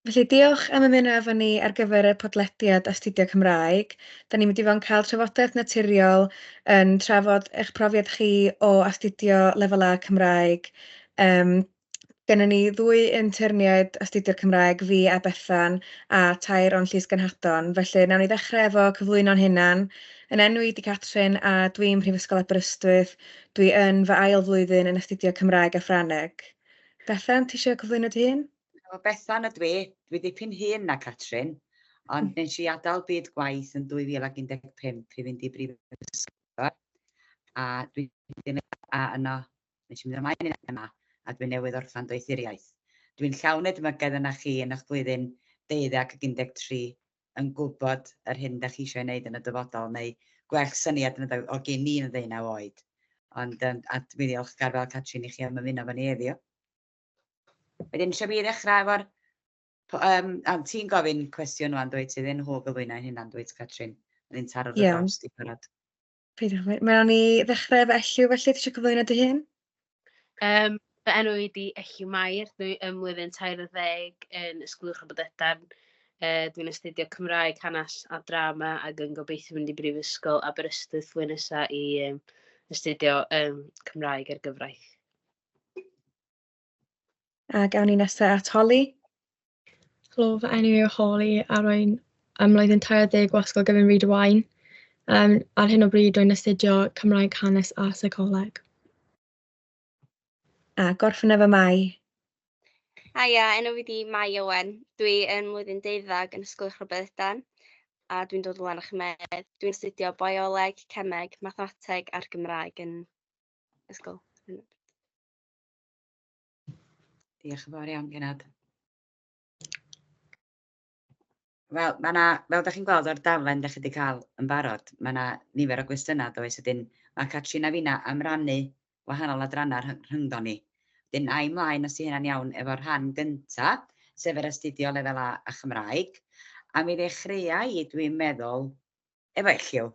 Felly diolch am ymuno efo ni ar gyfer y podlediad Astudio Cymraeg. Da ni'n mynd i fod yn cael trafodaeth naturiol yn trafod eich profiad chi o astudio lefel A Cymraeg. Um, Gennym ni ddwy interniad astudio Cymraeg, fi a Bethan, a tair o'n Llys Gynhadon. Felly, nawn ni ddechrau efo cyflwyno'n hunan. Yn enw i di Catrin a dwi'n Prifysgol Aberystwyth. Dwi yn fy ail flwyddyn yn astudio Cymraeg a Ffrangeg. Bethan, ti eisiau cyflwyno dy hun? O Bethan ydw i. Dwi dipyn hyn na Catrin, ond nes i adael byd gwaith yn 2015 i fynd i brifysgol. A dwi'n yno, nes i mynd ymlaen yma, a dwi'n newydd orffan doethuriaeth. Dwi'n llawn edmygedd yna chi yn eich blwyddyn 12 ac 13 yn gwybod yr hyn da chi eisiau gwneud yn y dyfodol, neu gwell syniad o gen i'n 19 oed. Ond a dwi'n ddiolchgar fel Catrin i chi am ymuno efo ni heddiw. Wedyn, eisiau fi ddechrau efo'r... ti'n gofyn cwestiwn nhw, dweud sydd yn hwg o fwyna hynna'n dweud, Catrin. Yn taro'r dros di barod. Mae'n ni ddechrau efo Elliw, felly ti eisiau cyflwyno dy hun? Fy enw i di Elliw Mair, dwi ym mlwyddyn 13 yn Ysgol Uwchradd Bodedan. Dwi'n astudio Cymraeg, hanes a drama ac yn gobeithio mynd i Brifysgol Aberystwyth flwyddyn nesaf i astudio Cymraeg ar gyfraith. A gawn ni nesaf at Holly. Helo, fy enw i yw Holly a rwy'n mlwyddyn 13 o Ysgol Gyfun Ryd y Waun. Ar hyn o bryd rwy'n astudio Cymraeg, hanes a seicoleg. A gorffen efo Mai. Haia, enw fi di Mai Owen. Dwi yn mlwyddyn 12 yn Ysgol Uwchradd Bodedan a dwi'n dod o Lanarchnad. Dwi'n astudio bioleg, cemeg, mathemateg a'r Gymraeg yn ysgol. Diolch yn fawr iawn, Genad. Wel, fel da chi'n gweld o'r daflen da chi wedi cael yn barod, mae yna nifer o gwestiynau does ydyn. Mae Catrin a finna am rannu wahanol adrannau rhyngddo ni. Dyn a'i mlaen os i hynna'n iawn efo'r rhan gyntaf, sef yr astudio lefel A a Chymraeg. A mi ddechrau i, dwi'n meddwl, efo Elliw.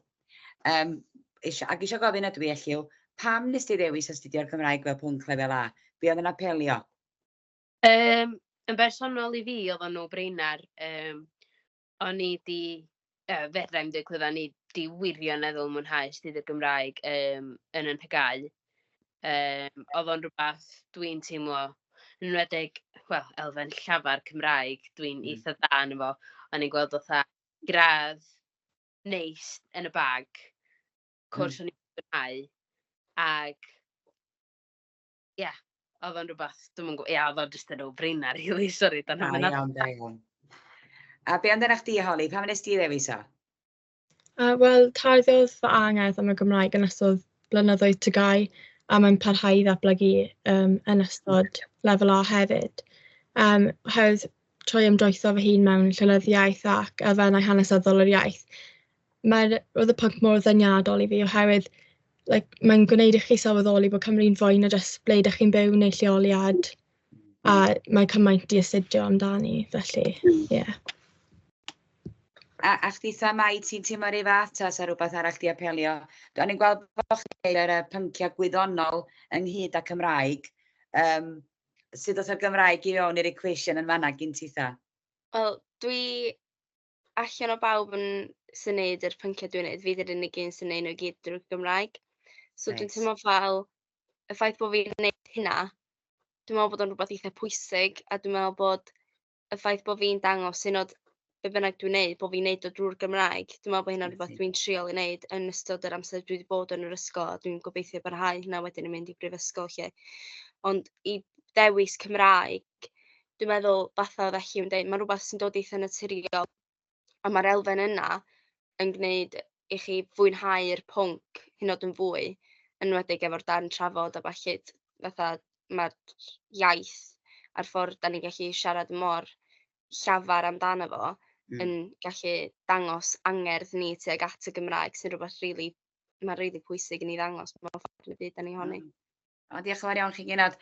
Ac eisiau gofyn ydw i, Elliw, pam nes ti ddewis astudio'r Cymraeg fel pwnc lefel A? Be oedd yn apelio? Yn bersonol i fi, oedd o'n no-brainer. O'n i di, fedrai'm dweud clywed, o'n i di wirioneddol mwynhau astudio Gymraeg yn Nhygau. Oedd o'n rhywbeth dwi'n teimlo, yn enwedig, wel, elfen llafar Cymraeg, dwi'n eitha dda yn efo. O'n i'n gweld fatha gradd neis yn y bag, cwrs o'n i'n mwynhau, ac ia, oedd o'n rhywbeth, dwi'n gwybod, ia, oedd o'n just yn no-brainer, really, sori, da iawn. A be ond yna chdi, Holly, pam nes ti ddewis o? Wel, tarddodd fy angerdd am y Gymraeg yn ystod blynyddoedd tygau, a mae'n parhau i ddatblygu yn ystod lefel A hefyd. Oherwydd troi ymdroetho fy hun mewn llenyddiaeth ac elfennau hanesyddol yr iaith. Roedd y pwnc mor ddeniadol i fi oherwydd mae'n gwneud i chi sylweddoli bod Cymru'n fwy na jyst ble ydych chi'n byw neu lleoliad, a mae cymaint i astudio amdani, felly, ie. A chdi Mai, ti'n teimlo'r ei fath as a rhywbeth arall di apelio? Do'n i'n gweld bod chi'n gwneud y pynciau gwyddonol ynghyd â Cymraeg. Sut oedd y Gymraeg i fewn i'r equation yn fanna gyn ti tha? Wel, dwi allan o bawb yn sy'n neud yr pynciau dwi'n neud. Fi dy'r unig un sy'n neud nhw gyd drwy'r Gymraeg. So dwi'n teimlo fel y ffaith bod fi'n neud hynna, dwi'n meddwl bod o'n rhywbeth eitha pwysig, a dwi'n meddwl bod y ffaith bod fi'n dangos unod be bynnag dwi'n neud, bod fi'n neud o drwy'r Gymraeg. Dwi'n meddwl bod hynna'n rhywbeth dwi'n trial i neud yn ystod yr amser dwi wedi bod yn yr ysgol, a dwi'n gobeithio barhau hynna wedyn yn mynd i brifysgol lle. Ond i dewis Cymraeg, dwi'n meddwl fatha oedd Elliw yn dweud, mae'n rhywbeth sy'n dod eitha naturiol, a mae'r elfen yna yn gwneud i chi fwynhau'r pwnc hynod yn fwy, yn enwedig efo'r darn trafod a falle fatha mae'r iaith a'r ffordd da ni'n gallu siarad mor llafar amdano fo yn gallu dangos angerdd ni tuag at y Gymraeg sy'n rhywbeth mae'n rili pwysig i ni ddangos mewn ffordd yn y byd da ni honni. Diolch yn fawr iawn chi Genad.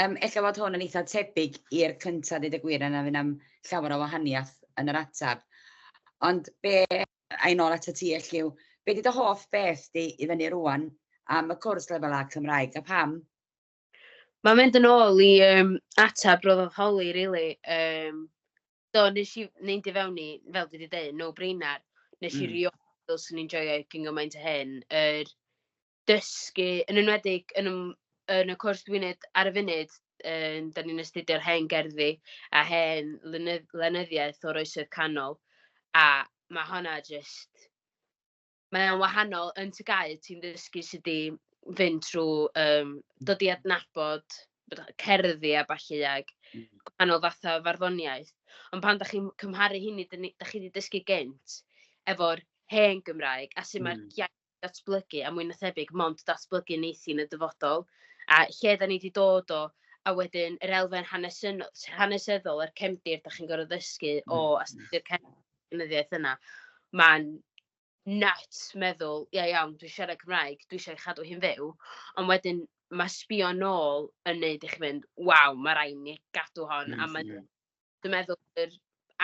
Ella bod hwn yn eitha tebyg i'r cyntaf dweud y gwir yna fynd am llawer o wahaniaeth yn yr ateb. Ond a'i nôl at y ti Elliw, be di dy hoff beth di i fyny rwan am y cwrs lefel A Cymraeg a pam? Mae'n mynd yn ôl i ateb roedd Holly, really. Do, nes i neidio fewn i, fel dwi wedi dweud, no-brainer. Nes i rioed sy'n enjoyo cyn gymaint o hyn. Dysgu, yn enwedig yn y cwrs dwi'n neud ar y funud, da ni'n astudio'r hen gerddi a hen lenyddiaeth o'r oesoedd canol. A mae honna just, mae'n wahanol yn Tygau, ti'n dysgu sut i fynd trwy, dod i adnabod cerddi a ballu ag gwahanol fath o farddoniaeth. Ond pan da chi'n cymharu hynny, da chi wedi dysgu gynt efo'r hen Gymraeg a sut mae'r iaith datblygu a mwy na thebyg mond datblygu neithi'n y dyfodol. A lle da ni wedi dod o, a wedyn yr elfen hanesyddol, yr cefndir da chi'n gorfod ddysgu o astudio'r cefnyddiaeth yna. Mae'n nuts meddwl, iawn, dwi'n siarad Cymraeg, dwi eisiau chadw hi'n fyw, ond wedyn mae sbio nôl yn neud i chi fynd, waw, mae rai ni gadw hon, a dwi'n meddwl yr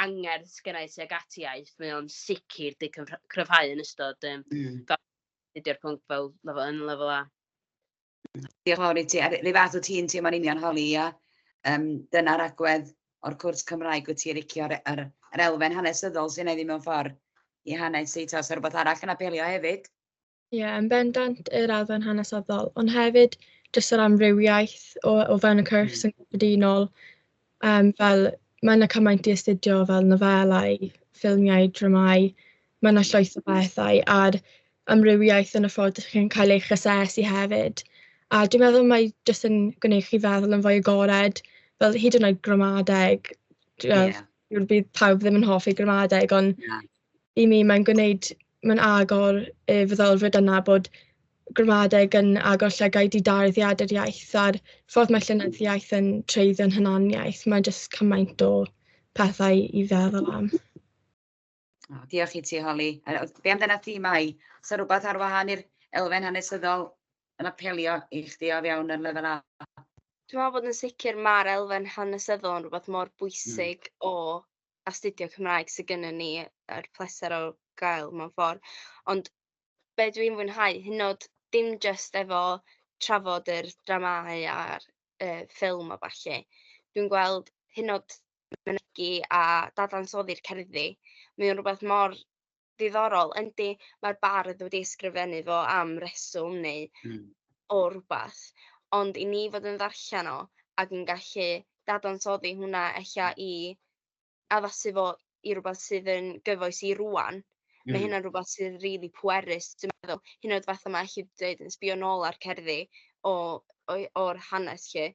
angerdd sgennau tuag at iaith, mae o'n sicr di cryfhau yn ystod ydy'r pwnc fel lefel A. Diolch fawr i ti. Rhyw fath o ti'n teimlo'n union holi, ia. Dyna'r agwedd o'r cwrs Cymraeg wyt ti ricio yr elfen hanesyddol sy'n ei ddim mewn ffordd i hanes i tos ar rhywbeth arall yn apelio hefyd. Ie, yn bendant yr elfen hanesyddol, ond hefyd jyst yr amrywiaeth o fewn y cwrs yn gyffredinol, fel mae yna cymaint i astudio fel nofelau, ffilmiau, dramau, mae yna llwyth o bethau a'r amrywiaeth yn y ffordd ydych chi'n cael eich asesu hefyd. A dwi'n meddwl mae jyst yn gwneud chi feddwl yn fwy agored, fel hyd yn oed gramadeg. Dwi'n bydd pawb ddim yn hoffi gramadeg, ond i mi mae'n agor y feddylfryd yna bod gramadeg yn agor llygaid i darddiad yr iaith a'r ffordd mae llenyddiaeth yn treiddio yn hunaniaeth. Mae jyst cymaint o pethau i feddwl am. Diolch i ti, Holly. Be amdana ti, Mai? Oes rhywbeth ar wahân i'r elfen hanesyddol yn apelio i chdi o fewn yr lefel A? Dwi'n meddwl bod yn sicr mae'r elfen hanesyddol yn rhywbeth mor bwysig o astudio Cymraeg sydd gennym ni yr pleser o gael mewn ffordd. Ond be dwi'n fwynhau, hyn oed dim jyst efo trafod yr dramau a'r ffilm o ballu. Dwi'n gweld hyn oed mynegu a dadansoddi'r cerddi. Mae'n rhywbeth mor ddiddorol. Yndi, mae'r bardd wedi ysgrifennu fo am reswm neu o rhywbeth. Ond i ni fod yn ddarllen o ac yn gallu dadansoddi hwnna eich i addasu fo i rhywbeth sydd yn gyfoes i rwan, mae hynna'n rhywbeth sydd rili pwerus. Dwi'n meddwl, hyn oed fath yma eich dweud yn sbio nôl ar cerddi o'r hanes lle.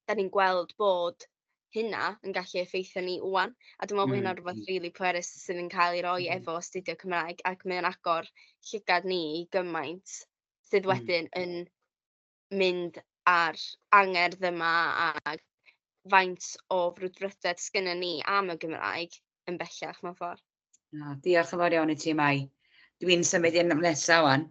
Da ni'n gweld bod hynna yn gallu effeithio ni wan. A dwi'n meddwl bod hynna'n rhywbeth rili pwerus sydd yn cael ei roi efo astudio Cymraeg ac mae'n agor llygad ni i gymaint sydd wedyn yn mynd ar angerdd yma a faint o frwdfrydedd sgynnon ni am y Gymraeg yn bellach mewn ffordd. Diolch yn fawr iawn i ti, Mai. Dwi'n symud i'n nesaf wan.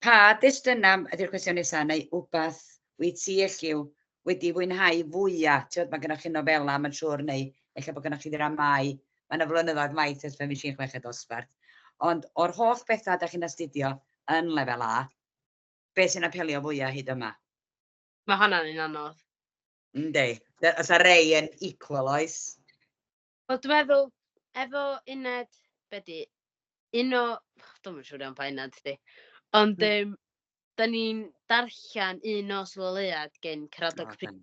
Pa destunam ydy'r cwestiwn nesaf neu wbath wyt ti elliw wedi fwynhau fwyaf? Mae gennych chi nofela, mae'n siŵr, neu eich bod gennych chi dramau. Mae yna flynyddoedd maith ers pan fi si'n chweched dosbarth. Ond o'r holl bethau da chi'n astudio yn lefel A, beth sy'n apelio fwyaf hyd yma? Mae hwnna'n un anodd. Ynddi. Os a rei yn equal oes? Wel, dwi'n meddwl, efo uned, bedi, dwi'n yn siŵr iawn pa uned di, ond da ni'n darllen un o sylwleiad gen Caradog Pryd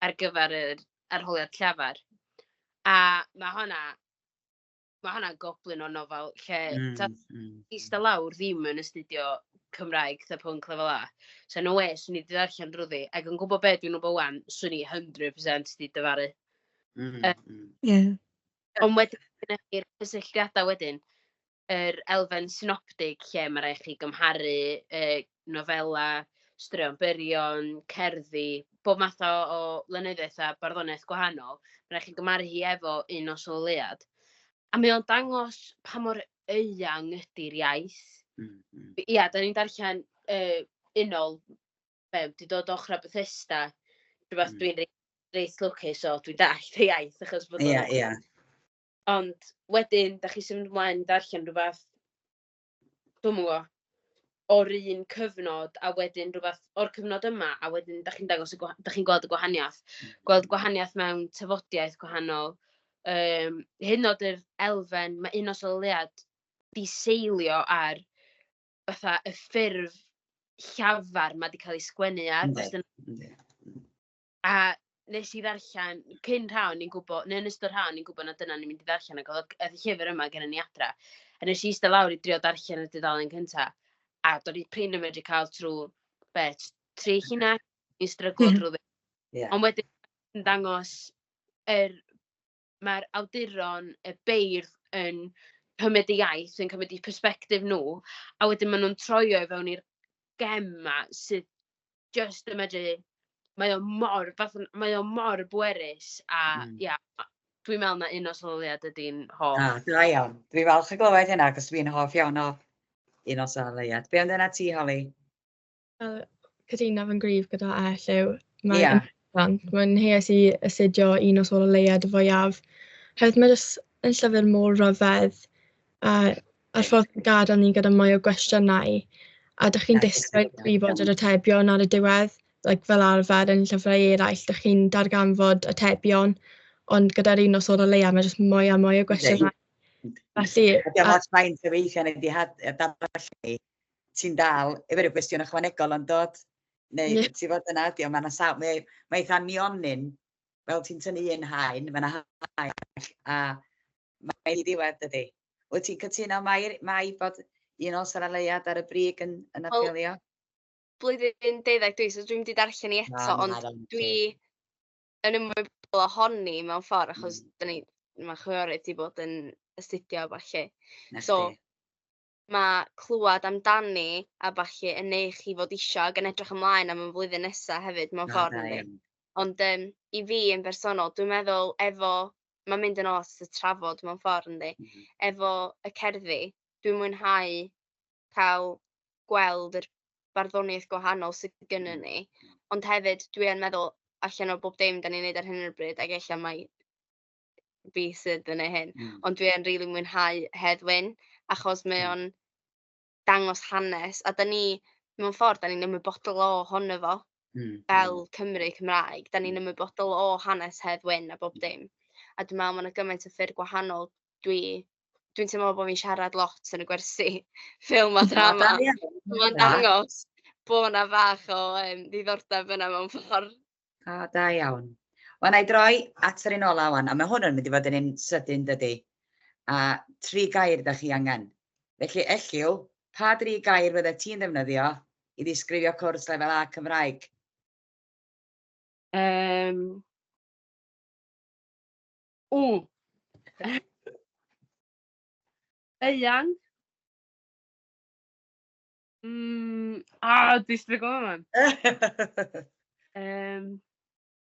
ar gyfer yr arholiad llafar. A mae hwnna'n goblin o nofel lle eista lawr ddim yn astudio Cymraeg the pwnc lefel A. So no way, swn i wedi darllen drwyddi, ac yn gwybod beth dwi'n gwybod wan, swn i 100% wedi dyfaru. Ond wedyn, i'r cysylltiadau wedyn, yr elfen synoptig lle mae rhaid chi gymharu nofela, straeon byrion, cerddi, bob math o lenyddiaeth a barddoniaeth gwahanol, mae rhaid chi gymharu hi efo un o sylwleiad. A mae o'n dangos pa mor eang ydy'r iaith. Ia, da ni'n darllen unol, di dod ochr a Bethesda, rhywbeth dwi'n reit lwcus o, dwi'n dallt y iaith, achos bod o'n... Ond wedyn, da chi symud ymlaen darllen rhywbeth, dwi'n mwyn o'r un cyfnod, a wedyn rhywbeth o'r cyfnod yma, a wedyn da chi'n gweld y gwahaniaeth. Gweld gwahaniaeth mewn tafodiaeth gwahanol, hyn oed yr elfen, mae un o sylwiad di seilio ar fatha y ffurf llafar mae wedi cael ei sgwennu ar. A nes i ddarllen, cyn rhawn ni'n gwybod, neu yn ystod rhawn ni'n gwybod na dyna ni'n mynd i ddarllen, ac oedd y llyfr yma gen ni adra. A nes i eistedd lawr i drio darllen y dudalen cynta. A do'n i prin yn medru cael trwy, 3 llinell, i'n stryglo drwy ddim. Ond wedyn yn dangos, mae'r awduron, y beirdd yn cymryd i iaith, yn cymryd i perspektif nhw, a wedyn maen nhw'n troio i fewn i'r gema sydd just yn medru, mae o mor bwerus, a dwi'n meddwl na un o sylwiad ydy'n hoff. Da iawn. Dwi'n falch o glywed hynna, cos dwi'n hoff iawn o un o sylwiad. Be am dyna ti, Holly? Cytuno fy'n gryf gyda Elliw. Mae'n heus i astudio un o sylwiad y fwyaf. Hefyd mae jyst yn llyfr mor rhyfedd. A'r ffordd gadael ni gyda mwy o gwestiynau. A ydych chi'n disgwyl i fod yr atebion ar y diwedd, fel arfer yn llyfrau eraill, ydych chi'n darganfod atebion, ond gyda'r un o sôn o leia, mae jyst mwy a mwy o gwestiynau. Felly... Ydy am lot maint y weithiau neu di darallu, ti'n dal, efo rhyw gwestiwn ychwanegol yn dod, neu ti fod yna, mae eitha nionyn, fel ti'n tynnu un haen, mae'n haen, a mae'n i ddiwedd ydy. Wyt ti'n cytuno mai bod un o sylwiad ar y brig yn apelio? Blwyddyn 12 so dwi'n wedi darllen i eto, ond dwi yn ymwybodol ohoni mewn ffordd, achos mae chwiorydd wedi bod yn astudio a falle. So, mae clywed amdani a falle yn neud chi fod isio ac yn edrych ymlaen am y flwyddyn nesaf hefyd mewn ffordd. Ond i fi yn bersonol, dwi'n meddwl mae'n mynd yn ôl at y trafod mewn ffordd yndi. Efo y cerddi, dwi'n mwynhau cael gweld yr barddoniaeth gwahanol sydd gyda ni. Ond hefyd, dwi'n meddwl allan o bob dim da ni'n neud ar hyn o'r bryd, ac allan mae fi sydd yn ei hyn. Ond dwi'n rili mwynhau Heddwyn, achos mae o'n dangos hanes, a mewn ffordd, da ni'n ymwybodol ohono fo, fel Cymru Cymraeg. Da ni'n ymwybodol o hanes Heddwyn a bob dim. A dwi'n meddwl mae'n gymaint o ffyrdd gwahanol. Dwi'n teimlo bod fi'n siarad lot yn y gwersi ffilm a drama. Mae'n dangos bod yna fach o ddiddordeb yna mewn ffordd. Da iawn. Wel, na i droi at yr un ola wan, a mae hwn yn mynd i fod yn un sydyn dydy. A 3 gair da chi angen. Felly, Elliw, pa 3 gair fydde ti'n ddefnyddio i ddisgrifio cwrs lefel A Cymraeg? Eang. Dwi'n stryglo fan.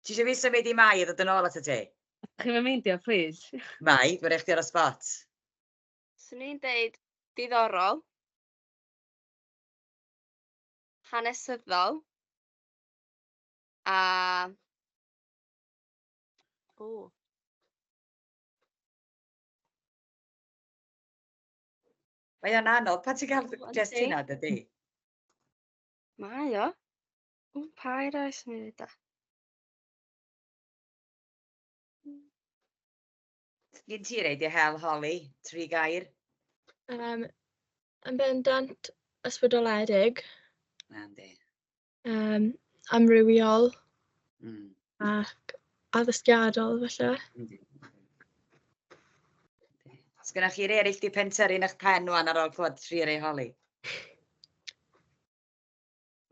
Ti eisiau fi symud i Mai i ddod yn ôl at y ti? Chi'n meindio, please? Mai, dwi'n eich di ar y spot. Swn i'n deud diddorol, hanesyddol, a... Mae o'n anodd, pa ti'n cael just hynna, dydy? Mae o. Pa eraill sy'n ei ddweud? Gyn ti reid i hel, Holly, 3 gair? Yn bendant ysbrydoledig. Yndi. Amrywiol. Ac addysgiadol, falle. Sgynnoch chi'r eraill di pentyru'n eich pen wan ar ôl clywed 3 rei, Holly?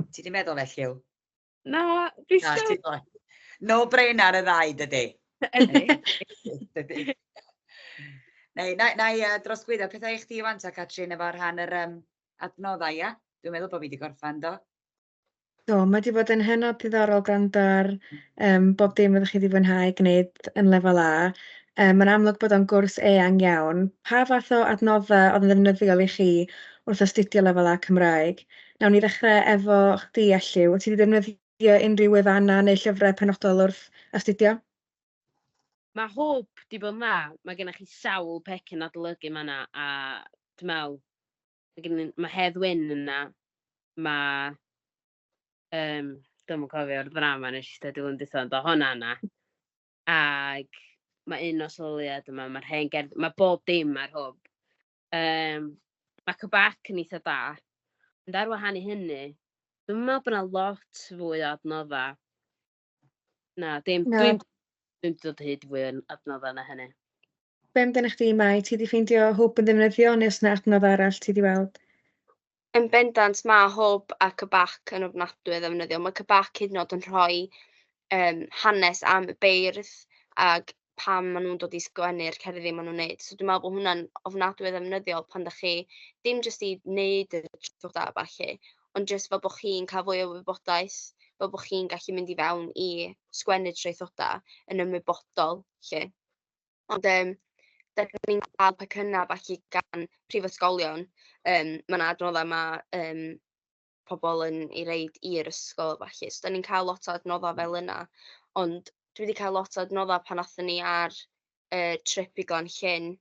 Ti di meddwl, Elliw? Na, dwi'n siŵr. No brain ar y ddau, dydy? Ydy. Na i drosglwyddo pethau i chdi wan ta, Catrin, efo rhan yr adnoddau, ia? Dwi'n meddwl bod fi wedi gorffan, do? Do, mae wedi bod yn hynod diddorol gwrando ar bob dim ydych chi wedi fwynhau gwneud yn lefel A. Mae'n amlwg bod o'n gwrs eang iawn. Pa fath o adnoddau oedd yn ddefnyddiol i chi wrth astudio lefel A Cymraeg? Nawn ni ddechrau efo chdi, Elliw. Wyt ti wedi defnyddio unrhyw wefannau neu llyfrau penodol wrth astudio? Mae Hope di bod na. Mae gennych chi sawl pec yn adolygu yma, a dwi'n meddwl, mae Heddwyn yna. Mae... Dwi'n cofio'r ddrama nes i ddod yn dython, do honna yna. Ac mae un o sylwiad yma, mae'r hen gerdd, mae bob dim ar hwb. Mae Cybac yn eitha da, ond ar wahan i hynny, dwi'n meddwl bod yna lot fwy o adnoddau. Na, Na. dwi'n dod hyd fwy o adnoddau na hynny. Be amdano chdi, Mai? Ti wedi ffeindio hwb yn ddefnyddio neu os yna adnodd arall ti wedi weld? Yn bendant mae Hwb a Cybac yn ofnadwy o ddefnyddio. Mae Cybac hyd yn oed yn rhoi hanes am y beirdd ac pam maen nhw'n dod i sgwennu'r cerddi maen nhw'n neud. So dwi'n meddwl bod hwnna'n ofnadwy o ddefnyddiol pan da chi dim jyst i wneud y traethodau a ballu, ond jyst fel bod chi'n cael fwy o wybodaeth, fel bod chi'n gallu mynd i fewn i sgwennu'r traethodau yn ymwybodol. Ond da ni'n cael pecynnau falle gan prifysgolion. Mae yna adnoddau pobl yn ei reid i'r ysgol falle. So da ni'n cael lot o adnoddau fel yna. Ond dwi wedi cael lot o adnoddau pan athyn ni ar trip i Glanllyn.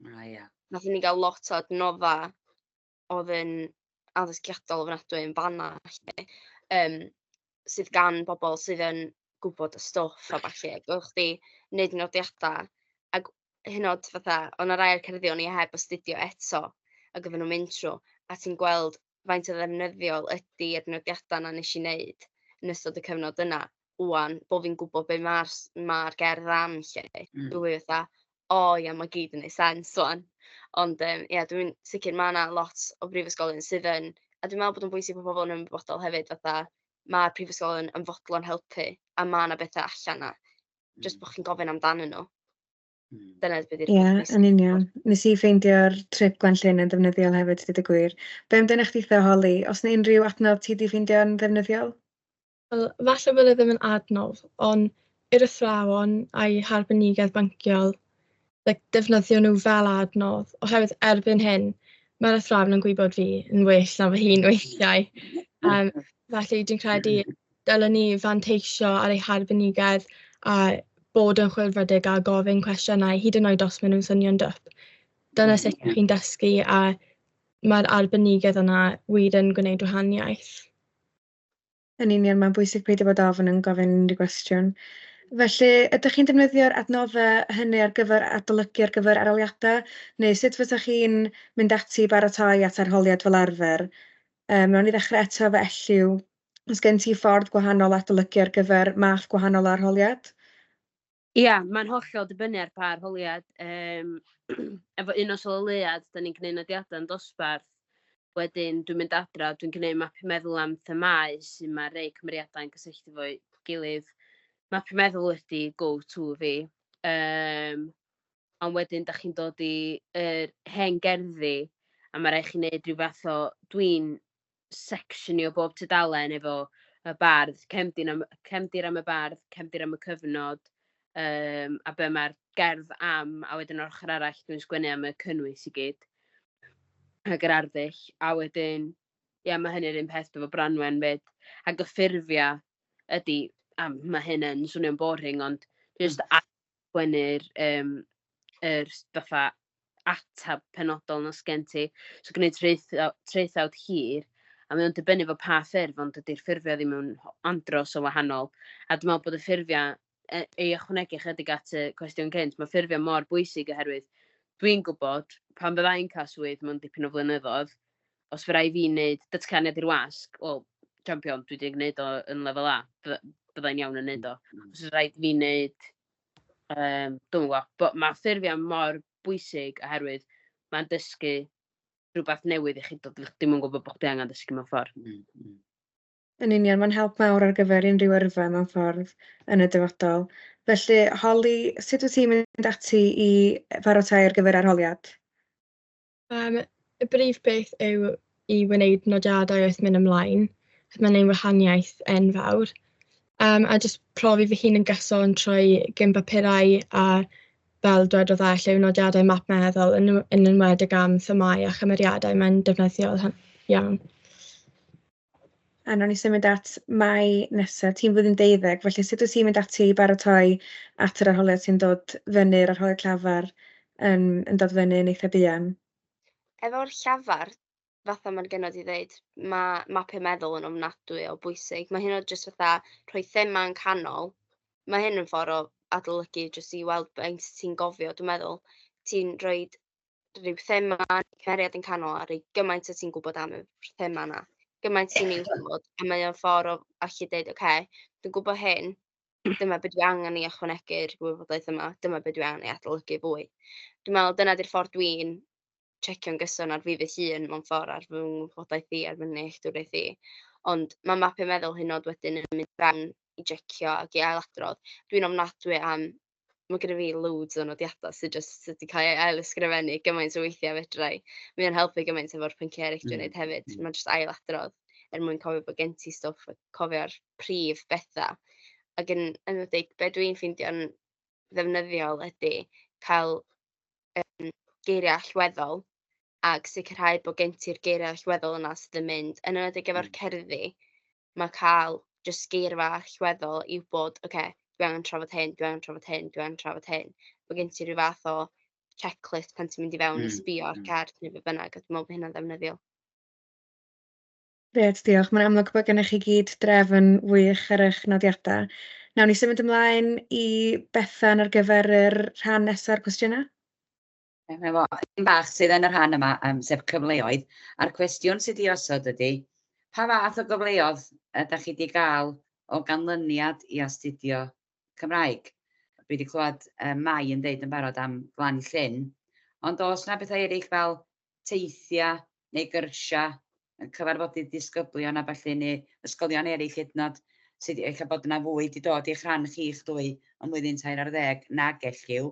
Nathon ni gael lot o adnoddau oedd yn addysgiadol ofnadwy yn fanna. Sydd gan bobl sydd yn gwybod y stwff a falle. Gwch chi wneud nodiadau. Ac hynod fatha, ond rai o'r cerddi o'n i heb astudio eto a gyda nhw'n mynd trwy, a ti'n gweld faint o ddefnyddiol ydy'r nodiadau na nes i wneud yn ystod y cyfnod yna. Wwan, bod fi'n gwybod be mae'r gerdd am lle. Dwi'n fatha, ia, mae gyd yn ei sens wan. Ond dwi'n sicr mae yna lot o brifysgolion sydd yn, a dwi'n meddwl bod yn bwysig bod pobl yn ymwybodol hefyd, fatha mae'r prifysgolion yn fodlon helpu, a mae yna bethau allan na, jyst bod chi'n gofyn amdanyn nhw. Dyna beth Ie, yn union. Nes i ffeindio'r trip Glanllyn yn ddefnyddiol hefyd, dweud y gwir. Be amdano chdi Holly? Os yna unrhyw adnodd ti wedi ffeindio'n ddefnyddiol? Wel, falle bod e ddim yn adnodd, ond i'r athrawon a'i harbenigedd banciol, defnyddio nhw fel adnodd, oherwydd erbyn hyn, mae'r athrawon yn gwybod fi yn well na fy hun weithiau. Felly dwi'n credu dylen ni fanteisio ar ei harbenigedd a bod yn chwilfrydig a gofyn cwestiynau hyd yn oed os maen nhw'n swnio'n dwp. Dyna sut chi'n dysgu a mae'r arbenigedd yna wir yn gwneud wahaniaeth. Yn union, mae'n bwysig peidio bod ofyn yn gofyn unrhyw gwestiwn. Felly, ydych chi'n defnyddio'r adnoddau hynny ar gyfer adolygu ar gyfer arholiadau? Neu sut fyddwch chi'n mynd ati baratoi at arholiad fel arfer? Nawn ni ddechrau eto fe Elliw. Os gen ti ffordd gwahanol adolygu ar gyfer math gwahanol o arholiad? Ia, mae'n hollol dibynnu ar pa arholiad. Efo un o sylwiad, da ni'n gwneud nodiadau yn dosbarth. Wedyn, dwi'n mynd adra, dwi'n gwneud mapu meddwl am themau sy'n mae rei cymeriadau yn cysylltu fo'i gilydd. Mapu meddwl ydy go-to fi. Ond wedyn, da chi'n dod i'r hen gerddi, a mae rai chi'n neud rhyw fath o, dwi'n sectionio bob tudalen efo y bardd, cefndir am y bardd, cefndir am y cyfnod, a be mae'r gerdd am, a wedyn o'r ochr arall dwi'n sgwennu am y cynnwys i gyd, ac yr arddull, a wedyn, ia, mae hynny'r un peth efo Branwen fyd, ac y ffurfiau ydy, mae hyn yn swnio'n boring, ond just sgwennu'r fatha atab penodol nos gen ti, so gwneud traethawd hir, a mae'n dibynnu fo pa ffurf, ond ydy'r ffurfiau ddim yn andros o wahanol, a dwi'n meddwl bod y ffurfiau ei ychwanegu chydig at y cwestiwn cynt, mae ffurfiau mor bwysig oherwydd dwi'n gwybod pan byddai'n cael swydd mewn dipyn o flynyddoedd, os fy rai fi wneud datganiad i'r wasg, wel, champion, dwi wedi gwneud o yn lefel A, byddai'n iawn yn wneud o. Os fy rhaid fi wneud, dwi'n gwybod, mae ffurfiau mor bwysig oherwydd mae'n dysgu rhywbeth newydd i chi dod, ddim yn gwybod bod chi angen dysgu mewn ffordd. Yn union, mae'n help mawr ar gyfer unrhyw yrfa mewn ffordd yn y dyfodol. Felly, Holly, sut wyt ti'n mynd ati i baratoi ar gyfer arholiad? Y brif beth yw i wneud nodiadau wrth mynd ymlaen, achos mae'n ein wahaniaeth enfawr. A jyst profi fy hun yn gyson trwy gym papurau a fel dwedodd yw nodiadau map meddwl yn enwedig am themau a chymeriadau mae'n defnyddiol iawn. A nawn ni symud at Mai nesaf, ti'n flwyddyn 12, felly sut wyt ti'n mynd ati i baratoi at yr arholiad sy'n dod fyny'r arholiad llafar yn dod fyny yn eitha buan? Efo'r llafar, fatha mae'n genod i ddeud, mae mapu meddwl yn ofnadwy o bwysig. Mae hyn o jyst fatha rhoi thema yn canol. Mae hyn yn ffordd o adolygu jyst i weld faint ti'n gofio, dwi'n meddwl. Ti'n rhoi rhyw thema, cymeriad yn canol a rhoi gymaint o ti'n gwybod am y thema yna. Gymaint ti'n ei wybod, a mae o'n ffordd o allu dweud, oce, dwi'n gwybod hyn, dyma beth dwi angen i ychwanegu'r gwybodaeth yma, dyma beth dwi angen i adolygu fwy. Dwi'n meddwl dyna di'r ffordd dwi'n checio'n gyson ar fi fy hun mewn ffordd ar fy wybodaeth i, ar fy nealltwriaeth i. Ond mae mapio meddwl hynod wedyn yn mynd fewn i jecio ac i ailadrodd. Dwi'n ofnadwy am, mae gyda fi loads o nodiadau sydd jyst wedi cael ei ail-ysgrifennu gymaint o weithiau fedrai. Mae'n helpu gymaint efo'r pynciau eraill dwi'n gwneud hefyd. Mae'n jyst ailadrodd mwyn cofio bod gen ti stwff, cofio'r prif bethau. Ac yn enwedig, be dwi'n ffeindio'n ddefnyddiol ydy cael geiriau allweddol ac sicrhau bod gen ti'r geiriau allweddol yna sydd yn mynd. Yn enwedig efo'r cerddi, mae cael jyst geirfa allweddol i wybod, oce, dwi angen trafod hyn, dwi angen trafod hyn, dwi angen trafod hyn. Bod gen ti rhyw fath o checklist pan ti'n mynd i fewn i sbio ar gerd neu be bynnag, a dwi'n meddwl bod hynna'n ddefnyddiol. Grêt, diolch. Mae'n amlwg bod gennych chi gyd drefn wych ar eich nodiadau. Nawn ni symud ymlaen i Bethan ar gyfer yr rhan nesaf cwestiynau. Efo un bach sydd yn y rhan yma, sef cyfleoedd. A'r cwestiwn sydd i osod ydy, pa fath o gyfleoedd ydych chi wedi cael o ganlyniad i astudio Cymraeg? Dwi wedi clywed Mai yn deud yn barod am Glan Llyn, ond oes yna bethau eraill fel teithiau neu gyrsiau, cyfarfodydd disgyblion a falle neu ysgolion eraill hyd yn oed sydd eich bod yna fwy wedi dod i'ch rhan chi'ch dwy ym mlwyddyn 2010 na gelliw.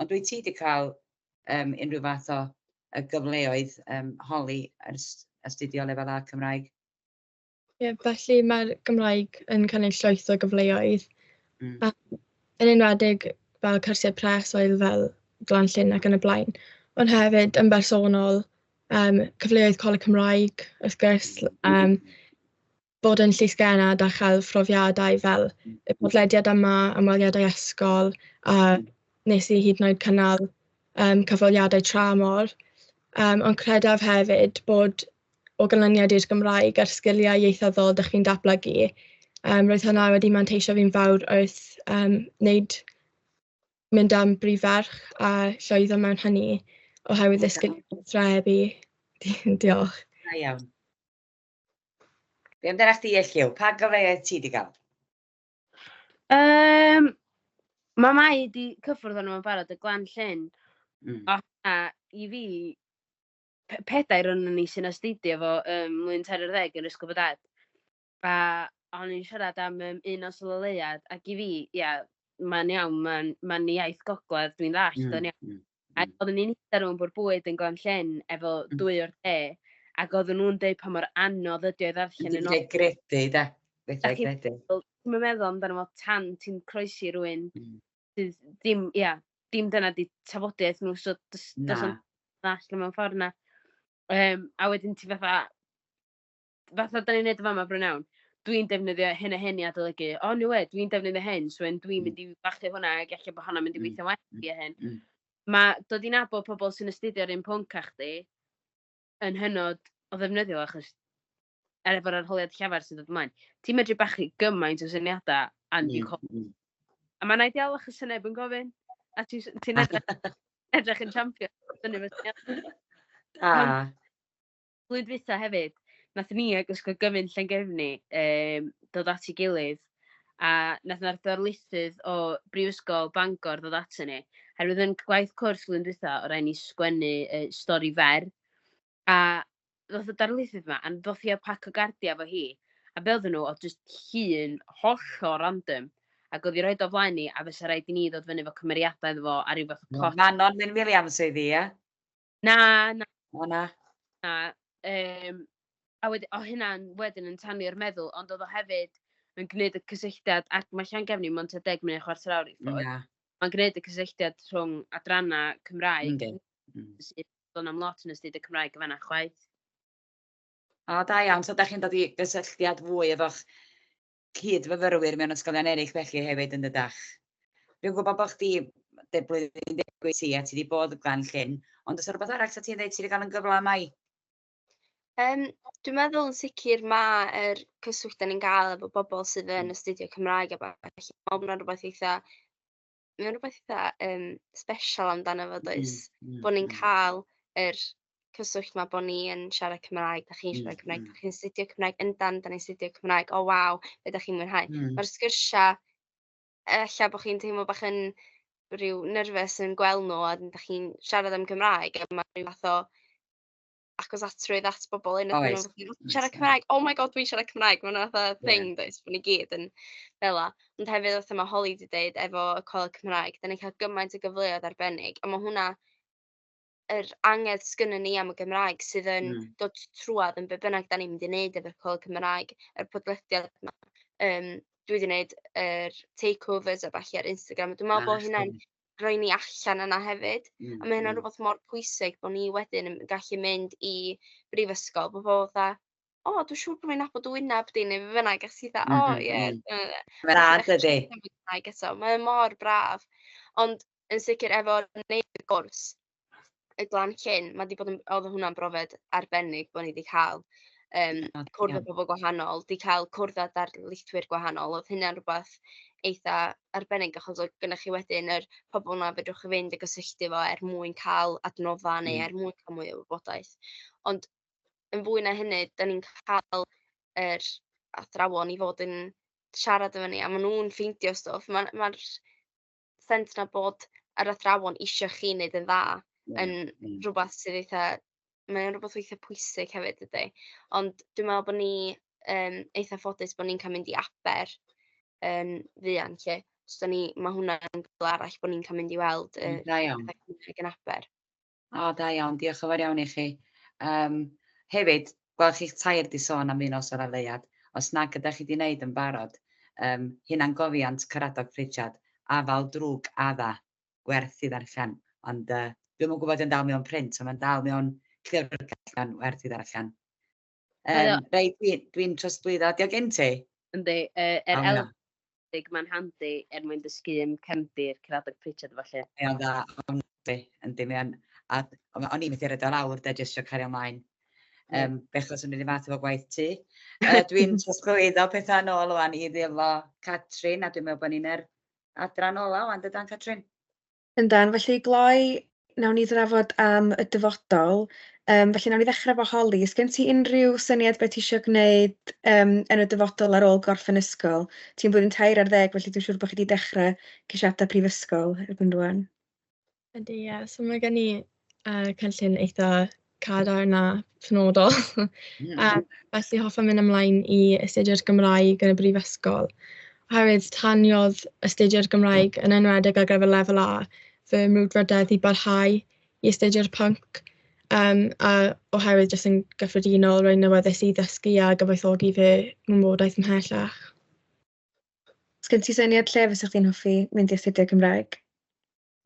Ond wyt ti wedi cael unrhyw fath o gyfleoedd holi astudio lefel A Cymraeg? Ie, felly mae'r Gymraeg yn cynnig llwyth o gyfleoedd. Mm. Yn enwedig fel cyrsiau preswyl fel Glan Llyn ac yn y blaen. Ond hefyd yn bersonol, cyfleoedd Coleg Cymraeg, wrth gwrs, bod yn llysgennad a chael phrofiadau fel y podlediad yma, ymweliadau ysgol, a nes i hyd yn oed cynnal cyfweliadau tramor. Ond credaf hefyd bod o ganlyniad i'r Gymraeg a'r sgiliau ieithyddol ydych chi'n datblygu. Roedd hwnna wedi manteisio fi'n fawr wrth mynd am brif ferch a llwyddo mewn hynny oherwydd ddysgu threbu. Diolch. Da iawn. Be amdana chdi Elliw? Pa gyfleoedd ti wedi cael? Mae Mai wedi cyffwrdd arno mewn barod y Glan Llyn. A i fi, pedair o'n ni sy'n astudio fo mlwyddyn 40 yn Ysgol Bodad. A o'n i'n siarad am un o syloleuad, ac i fi, mae'n iawn, mae'n iaith gogledd, dwi'n ddallt o'n iawn. A oedden ni'n eistedd rhwng bwr bwyd yn Glan Llyn efo 2 o'r 10, ac oedden nhw'n dweud pa mor anodd ydi oedd ddarllen yn ôl. Gredu, da. Fedra gredu. Ti'n meddwl amdano fo tan ti'n croesi rhywun sydd dim dyna di tafodiaeth nhw, so does yn ddall mewn ffordd na. A wedyn ti fatha da ni'n neud y fama bryn iawn, dwi'n defnyddio hyn a hyn i adolygu. O, ni we, dwi'n defnyddio hyn, so dwi'n mynd i bachu hwnna, ac eich bod hwnna'n mynd i weithio wedi i hyn. Mae dod i'n abo pobl sy'n astudio'r un pwnc a chdi yn hynod o ddefnyddiol, achos efo'r arholiad llafar sydd dod ymlaen. Ti'n medru bachu gymaint o syniadau a mae'n ideal achos sy'n neb yn gofyn. A ti'n edrych yn champion. Blwyddyn dwytha hefyd, nath ni ag ysgol gyfyn Llangefni dod at ei gilydd, a nath na'r darlithydd o Brifysgol Bangor ddod at ni. Herwydd yn gwaith cwrs flwyddyn dwytha, o rai ni sgwennu stori fer. A ddoth y darlithydd yma, a ddoth i a pac o gardia fo hi. A be oedden nhw, oedd jyst llun hollol random. Ac oedd i roed o flaen ni, a fysa rhaid i ni ddod fyny fo cymeriadau iddo fo a ryw fath o plot. Manon Wyn Williams oedd hi, ia? Na. O na. A hynna'n wedyn yn tannu'r meddwl, ond oedd o hefyd yn gwneud y cysylltiad, ac mae Llangefni mewn 10 munud chwarter awr i ffwrdd. Mae'n gwneud y cysylltiad rhwng adrannau Cymraeg, sydd yn am lot yn ystod y Cymraeg y fanna chwaith. O, da iawn, so da chi'n dod i gysylltiad fwy efo'ch cydfyfyrwyr mewn ysgolion eraill felly hefyd yn dydach. Dwi'n gwybod bod chdi blwyddyn 10 ti a ti wedi bod y Glan Llyn, ond oes rhywbeth arall sa ti'n dweud ti wedi cael yn gyfle Mai? Dwi'n meddwl yn sicr mae'r cyswllt da ni'n gael efo bobl sydd yn astudio Cymraeg a felly mae'n rhywbeth eitha mae'n rhywbeth eitha special amdano fo does, bod ni'n cael yr cyswllt ma bod ni yn siarad Cymraeg, da chi'n siarad Cymraeg, da chi'n astudio Cymraeg yndan, da ni'n astudio Cymraeg, o waw, be da chi'n mwynhau. Mae'r sgyrsia, ella bod chi'n teimlo bach yn rhyw nerfus yn gweld nhw a da chi'n siarad am Gymraeg a mae rhyw fath o acosatrydd at bobl un ydyn nhw, siarad Cymraeg, oh my god, dwi'n siarad Cymraeg, mae'n fath o thing does, bod ni gyd yn fela. Ond hefyd wrth yma Holly wedi dweud efo y Coleg Cymraeg, da ni'n cael gymaint o gyfleoedd arbennig, a mae hwnna yr angerdd sgynnon ni am y Gymraeg sydd yn dod trwad yn be bynnag da ni'n mynd i wneud efo'r Coleg Cymraeg, yr podlediad yma. Dwi wedi wneud takeovers a falle ar Instagram. Dwi'n meddwl bod hynna'n rhoi ni allan yna hefyd. A mae hynna'n rhywbeth mor pwysig bod ni wedyn yn gallu mynd i brifysgol. Bod pobl fatha, o, dwi'n siŵr bod fi'n nabod wynab di neu fe fynnag. A sy'n dda, o, ie. Mae'n dydi. Mae'n mor braf. Ond yn sicr efo wneud y gwrs, y glan llyn, oedd hwnna'n brofiad arbennig bod ni wedi cael. Cwrdd o bobl gwahanol, di cael cwrdd â darlithwyr gwahanol. Oedd hynna'n rhywbeth eitha arbennig, achos oedd gennych chi wedyn yr pobl yna fedrwch chi fynd a gysylltu fo mwyn cael adnodda neu mwyn cael mwy o wybodaeth. Ond yn fwy na hynny, da ni'n cael yr athrawon i fod yn siarad efo ni, a maen nhw'n ffeindio stwff. Mae'r sens na bod yr athrawon eisiau chi wneud yn dda yn rhywbeth sydd eitha, mae'n rhywbeth eitha pwysig hefyd ydy. Ond dwi'n meddwl bod ni eitha ffodus bod ni'n cael mynd i Aber yn fuan lle. Mae hwnna'n gyfle arall bod ni'n cael mynd i weld Da iawn. Cymraeg yn Aber. O, da iawn, diolch yn fawr iawn i chi. Hefyd, gweld chi'ch tair di sôn am un os o'r aleuad, os nag ydych chi wedi wneud yn barod, hynna'n gofiant Caradog Pritchard, afal drwg adda, gwerth i ddarllen. Ond dwi'n yn gwybod yn dal mewn print, so mae'n dal mewn llyfr gallan werth i ddarllen. Rei, dwi'n trosglwyddo. Diolch gen ti? Yndi, eldig mae'n handi mwyn dysgu cefndir Caradog Pritchard falle. Ie, dda, yndi, o'n i'n meddwl o lawr, jyst isio cario ymlaen. Bechos o'n i'n fath efo gwaith ti. Dwi'n trosglwyddo pethau nôl o'n i ddilfo Catrin, a dwi'n meddwl bod ni'n adran ola o'n dydan, Catrin? Yndan, felly gloi, nawn ni drafod am y dyfodol. Felly nawn ni ddechrau efo Holly. Is gen ti unrhyw syniad beth ti eisiau gwneud yn y dyfodol ar ôl gorffen ysgol? Ti'n blwyddyn 3 ar 10, felly dwi'n siŵr bod chi wedi dechrau ceisiadau prifysgol erbyn rwan. Ydy, ie. So mae gen i cynllun eitha cadarn na penodol. Felly hoffwn mynd ymlaen i astudio'r Gymraeg yn y brifysgol. Oherwydd taniodd astudio'r Gymraeg yn enwedig ar gyfer lefel A, fy mrwdfrydedd i barhau i astudio'r pwnc. A oherwydd jyst yn gyffredinol, rwy'n newyddus i ddysgu a gyfoethogi fy wybodaeth ymhellach. Os gen ti syniad lle fysa chdi'n hoffi mynd i astudio Cymraeg?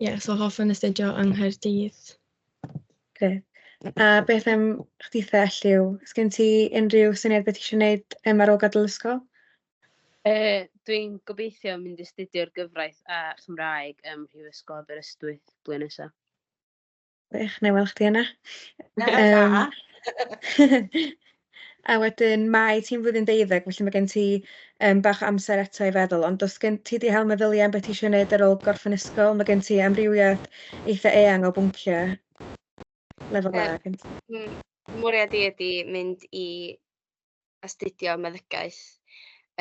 Ie, so hoffwn astudio yng Nghaerdydd. Grêt. A beth am chdi Elliw? Os gen ti unrhyw syniad beth ti eisiau gwneud ar ôl gadael ysgol? Dwi'n gobeithio mynd i astudio'r gyfraith a Chymraeg ym Mhrifysgol Aberystwyth blwyddyn nesaf. Gwych, neu weld chdi yna. A wedyn Mai, ti'n flwyddyn 12, felly mae gen ti bach amser eto i feddwl, ond os gen ti di hel meddyliau am beth ti eisiau gwneud ar ôl gorffen ysgol, mae gen ti amrywiaeth eitha eang o bwnciau lefel A. Mwriad i ydi mynd i astudio meddygaeth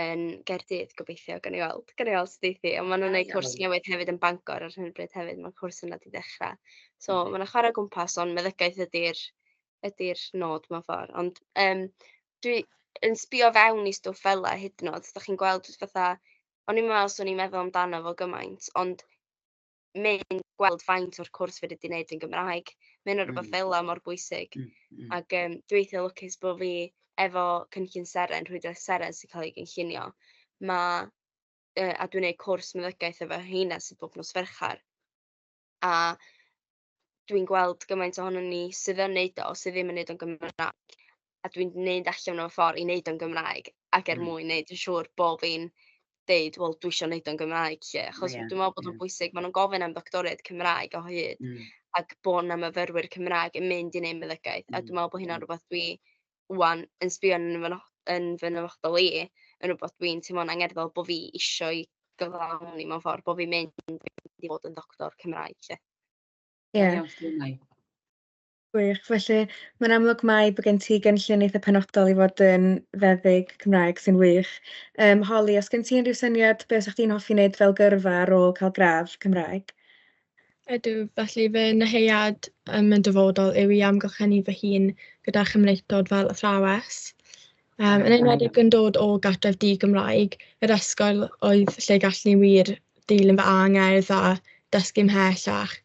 yn Gaerdydd, gobeithio, gan i weld sydd i. Ond maen nhw'n gwneud cwrs newydd hefyd yn Bangor ar hyn o bryd hefyd, mae'r cwrs yna wedi dechrau. So mae yna chwarae gwmpas, ond meddygaeth ydy'r nod mewn ffordd. Ond dwi yn sbio fewn i stwff fel y hyd yn oed, da chi'n gweld fatha, o'n i'n meddwl swn i'n meddwl amdano fo gymaint, ond mynd gweld faint o'r cwrs fe wedi wneud yn Gymraeg, mae'n rhywbeth fel mor bwysig. Ac dwi eitha lwcus bod fi efo cynllun Seren, rhwydwaith Seren sy'n cael ei gynllunio, a dwi'n gwneud cwrs meddygaeth efo heina sydd bob nos Ferchar. A dwi'n gweld gymaint ohonon ni sydd yn wneud o, sydd ddim yn wneud o'n Gymraeg, a dwi'n wneud allan o'r ffordd i wneud o'n Gymraeg, ac mwyn wneud yn siŵr bod fi'n deud, wel, dwi eisiau wneud o'n Gymraeg, lle. Achos dwi'n meddwl bod o'n bwysig, maen nhw'n gofyn am doctoriaid Cymraeg o hyd, ac bod na myfyrwyr Cymraeg yn mynd i wneud meddygaeth, a dwi'n meddwl bod hynna'n rhywbeth dwi wan yn sbio yn fy nyfodol i, yn rhywbeth dwi'n teimlo'n angerddol bod fi eisiau gyflawni mewn ffordd, bod fi'n mynd i fod yn doctor Cymraeg. Lle. Ie, Iawn, Steinau. gwych. Felly, mae'n amlwg mai bod gen ti gynllun eitha penodol i fod yn feddyg Cymraeg sy'n wych. Holly, os gen ti unrhyw syniad beth ydych chi'n hoffi wneud fel gyrfa ar ôl cael gradd Cymraeg? Ydw, felly fy nehiad yn dyfodol yw i amgylchynu fy hun gyda chymreithdod fel athrawes. Yn enwedig yn dod o gartref di-Gymraeg, yr ysgol oedd lle gallu wir dilyn fy angerdd a dysgu mhellach.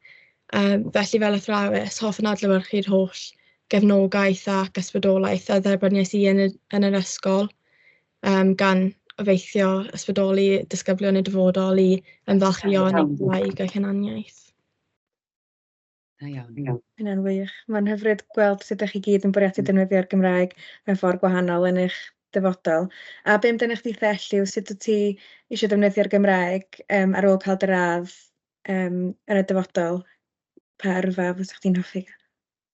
Felly fel athrawes, hoffwn adlewyrchu'r holl gefnogaeth ac ysbrydolaeth a dderbyniais i yn yr ysgol gan obeithio ysbrydoli disgyblion y dyfodol i ymfalchio yn eu Gymraeg a'i hunaniaeth. Da iawn. Hynna'n wych. Mae'n hyfryd gweld sut ydych chi gyd yn bwriadu defnyddio'r Gymraeg mewn ffordd gwahanol yn eich dyfodol. A be amdano chdi Thell yw sut wyt ti eisiau defnyddio'r Gymraeg ar ôl cael dy radd yn y dyfodol? Pa yrfa fysach chdi'n hoffi?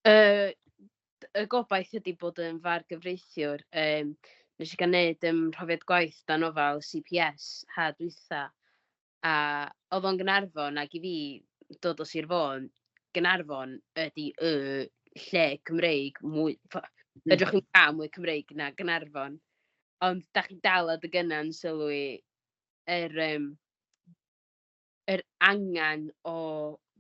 Y gobaith ydy bod yn fargyfreithiwr. Nes i gael gwneud profiad gwaith dan ofal CPS ha dwytha. A oedd o'n Gaernarfon ac i fi dod o Sir Fôn, Gaernarfon ydy lle Cymreig mwy... Ydych chi'n cael mwy Cymreig na Gaernarfon. Ond da chi dal ad y gynna'n sylwi yr angen o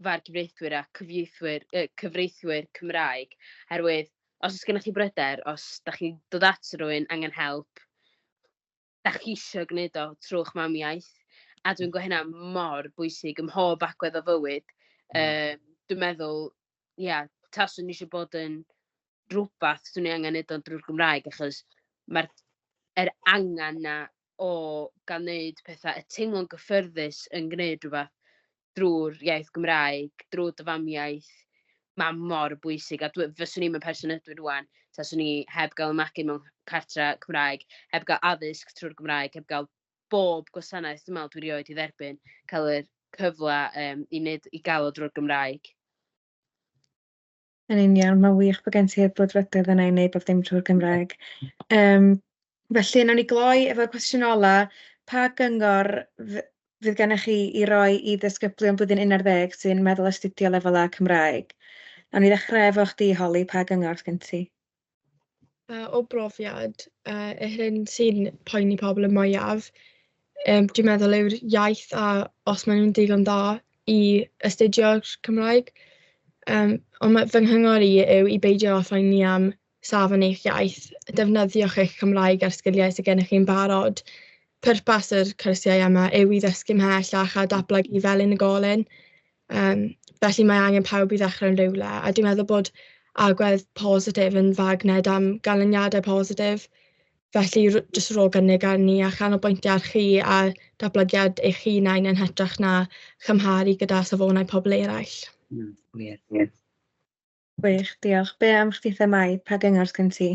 fargyfreithwyr a cyfreithwyr Cymraeg. Herwydd, os oes gennych chi bryder, os da chi'n dod at rhywun angen help, da chi eisiau gwneud o trwy'ch mamiaeth. A dwi'n gweld hynna mor bwysig ym mhob agwedd o fywyd. Dwi'n meddwl, taswn i eisiau bod yn rhywbeth dwi'n angen wneud o'n drwy'r Gymraeg, achos mae'r angen na o gael wneud pethau, y teimlo'n gyffyrddus yn gwneud rhywbeth drwy'r iaith Gymraeg, drwy dyfamiaeth, mae mor bwysig. A fyswn i'n person ydw i rwan, taswn i heb gael ymagu mewn cartre Cymraeg, heb gael addysg trwy'r Gymraeg, heb gael bob gwasanaeth dwi'n meddwl dwi rioed i dderbyn, cael yr cyfle i gael o drwy'r Gymraeg. Yn union, mae'n wych bod gen ti'r brwdfrydedd yna i wneud bob dim trwy'r Gymraeg. Felly, nawn ni gloi efo'r cwestiwn ola. Pa gyngor fydd gennych chi i roi i ddisgyblion blwyddyn 11 sy'n meddwl astudio lefel A Cymraeg? Nawn ni ddechrau efo chdi, Holly, pa gyngor gen ti? O brofiad, y hyn sy'n poeni pobl y mwyaf, dwi'n meddwl yw'r iaith a os maen nhw'n digon da i astudio'r Cymraeg. Ond fy nghyngor i yw i beidio a phoeni am safon eich iaith. Defnyddiwch eich Cymraeg ar sgiliau sydd gennych chi'n barod. Pwrpas yr cwrsiau yma yw i ddysgu mhellach a datblygu fel unigolyn. Felly mae angen pawb i ddechrau yn rywle. A dwi'n meddwl bod agwedd positif yn fagned am ganlyniadau positif. Felly jyst ro gynnig ar ni a chanolbwyntio ar chi a datblygiad eich hunain yn hytrach na chymharu gyda safonau pobl eraill. Wir. Gwych, diolch. Be am chdi themau? Pa gyngor gen ti?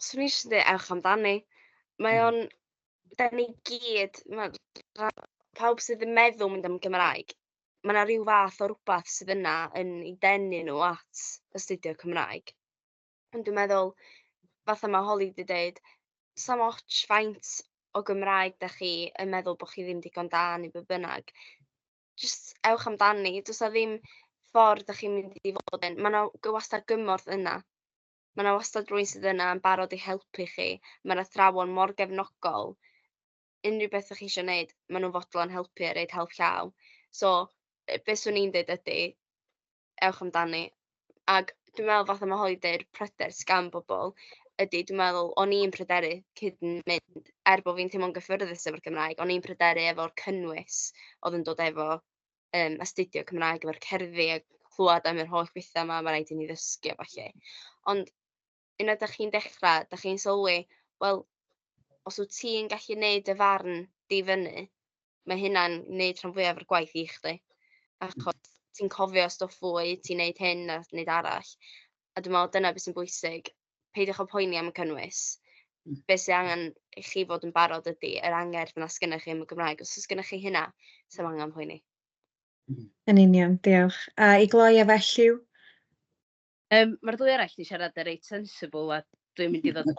Swn i eisiau dweud ewch amdani. Mae o'n, da ni gyd, pawb sydd yn meddwl mynd am Gymraeg, mae yna rhyw fath o rhywbeth sydd yna yn ei denu nhw at astudio Cymraeg. Ond dwi'n meddwl, fatha mae Holly wedi dweud, sam ots faint o Gymraeg da chi yn meddwl bod chi ddim digon da neu be bynnag. Just ewch amdani, does na ddim ffordd da chi'n mynd i fod yn. Mae yna wastad gymorth yna. Mae yna wastad rhywun sydd yna yn barod i helpu chi. Mae yna athrawon mor gefnogol. Unrhyw beth ydych chi eisiau gwneud, maen nhw'n fodlon helpu a reid help llaw. So, beth swn i'n dweud ydy, ewch amdani. Ac dwi'n meddwl fatha mae Holly dweud pryder sgan bobl ydy, dwi'n meddwl, o'n i'n pryderu cyd yn mynd, bod fi'n teimlo'n gyffyrddus efo'r Gymraeg, o'n i'n pryderu efo'r cynnwys oedd yn dod efo astudio Cymraeg, efo'r cerddi a clywed am yr holl bethau yma, mae rhaid i ni ddysgu a falle. Ond unwaith ydych chi'n dechrau, ydych chi'n sylwi, wel, os wyt ti'n gallu gwneud y farn di fyny, mae hynna'n gwneud rhan fwyaf o'r gwaith i chdi. Achos ti'n cofio stwff fwy, ti'n gwneud hyn a wneud arall. A dwi'n meddwl dyna beth sy'n bwysig. Peidiwch o poeni am y cynnwys. Beth sy'n angen i chi fod yn barod ydy yr angerdd yna sgynnych chi am y Gymraeg. Os sgynnych chi hynna, sy'n angen poeni. Yn union, diolch. A i gloi efo Elliw? Mae'r ddwy arall di siarad yn reit sensible a dwi'n mynd i ddod.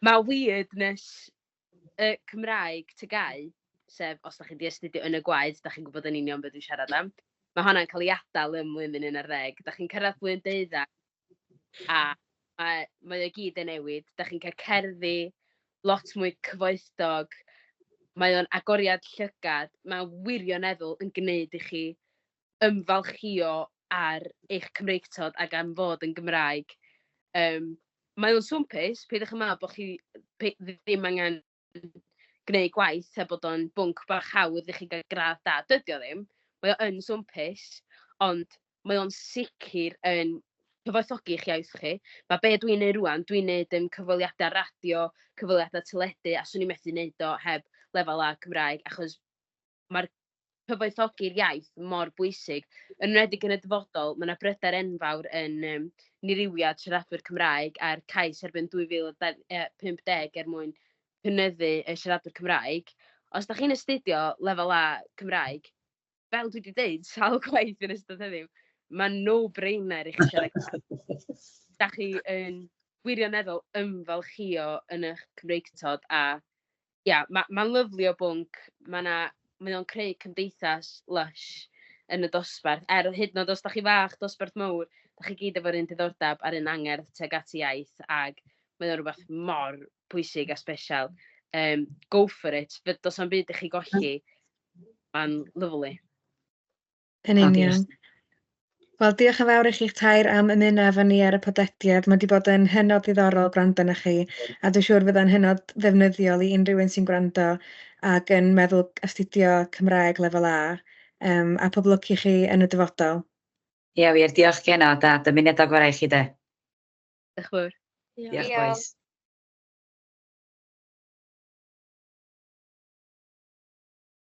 Mae weirdness y Cymraeg Tygau, sef os da chi wedi astudio yn y gwaith, da chi'n gwybod yn union beth dwi'n siarad am, mae hwnna'n cael ei adael ym mlynedd 11. Da chi'n cyrraedd blwyddyn 12 a mae o gyd yn newid. Da chi'n cael cerddi lot mwy cyfoethog. Mae o'n agoriad llygad. Mae wirioneddol yn gwneud i chi ymfalchio ar eich Cymreictod ac am fod yn Gymraeg. Mae o'n swmpus, peidiwch yn meddwl bod chi ddim angen gwneud gwaith a bod o'n bwnc bach hawdd i chi gael gradd da. Dydy o ddim. Mae o'n swmpus, ond mae o'n sicr yn cyfoethogi eich iaith chi. Mae be dwi'n neud rwan, dwi'n neud cyfweliadau radio, cyfweliadau teledu, a swn i'n methu neud o heb lefel A Cymraeg, achos mae'r cyfoethogi'r iaith mor bwysig. Yn enwedig yn y dyfodol, mae yna bryder enfawr yn niriwiad siaradwyr Cymraeg a'r cais erbyn 2050 mwyn cynyddu y siaradwyr Cymraeg. Os da chi'n astudio lefel A Cymraeg, fel dwi wedi dweud, sawl gwaith yn ystod heddiw, mae'n no-brainer i chi siarad Cymraeg. Da chi yn wirioneddol ymfalchio yn eich Cymreictod a mae'n lyflu o bwnc. Mae o'n creu cymdeithas lush yn y dosbarth. Hyd yn oed os da chi fach dosbarth mawr, da chi gyd efo'r un diddordeb ar un angerdd tuag at iaith, ac mae o'n rhywbeth mor pwysig a special. Go for it. Does am byd i chi golli. Mae'n lyflu. Yn union. Wel, diolch yn fawr i chi'ch tair am ymuno efo ni ar y podlediad. Mae wedi bod yn hynod ddiddorol gwrando arnoch chi, a dwi'n siŵr fydd yn hynod ddefnyddiol i unrhyw un sy'n gwrando ac yn meddwl astudio Cymraeg lefel A, a poblwch i chi yn y dyfodol. Ie, wir, diolch genod a dymuniad o gorau i chi de. Diolch yn fawr. Diolch bois.